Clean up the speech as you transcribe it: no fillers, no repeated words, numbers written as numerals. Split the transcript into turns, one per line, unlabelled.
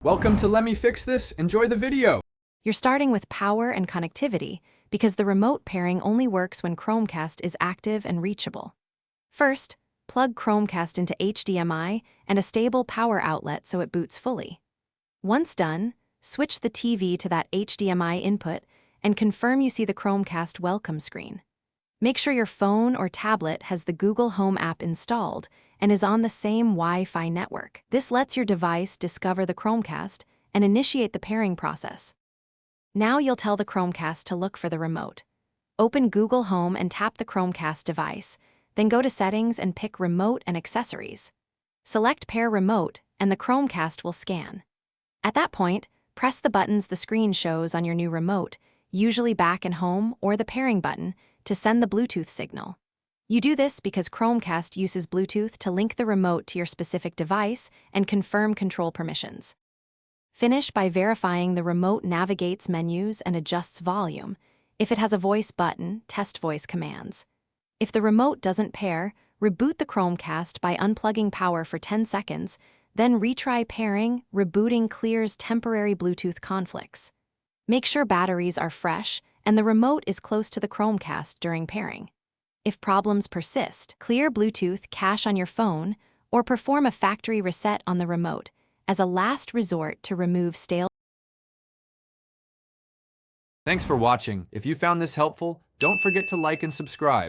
Welcome to Let Me Fix This. Enjoy the video.
You're starting with power and connectivity because the remote pairing only works when Chromecast is active and reachable. First, plug Chromecast into HDMI and a stable power outlet so it boots fully. Once done, switch the TV to that HDMI input and confirm you see the Chromecast welcome screen. Make sure your phone or tablet has the Google Home app installed and is on the same Wi-Fi network. This lets your device discover the Chromecast and initiate the pairing process. Now you'll tell the Chromecast to look for the remote. Open Google Home and tap the Chromecast device, then go to Settings and pick Remote and Accessories. Select Pair Remote and the Chromecast will scan. At that point, press the buttons the screen shows on your new remote, usually Back and Home or the pairing button, to send the Bluetooth signal. You do this because Chromecast uses Bluetooth to link the remote to your specific device and confirm control permissions. Finish by verifying the remote navigates menus and adjusts volume. If it has a voice button, test voice commands. If the remote doesn't pair, reboot the Chromecast by unplugging power for 10 seconds, then retry pairing. Rebooting clears temporary Bluetooth conflicts. Make sure batteries are fresh and the remote is close to the Chromecast during pairing. If problems persist, clear Bluetooth cache on your phone or perform a factory reset on the remote as a last resort to remove stale.
Thanks for watching. If you found this helpful, don't forget to like and subscribe.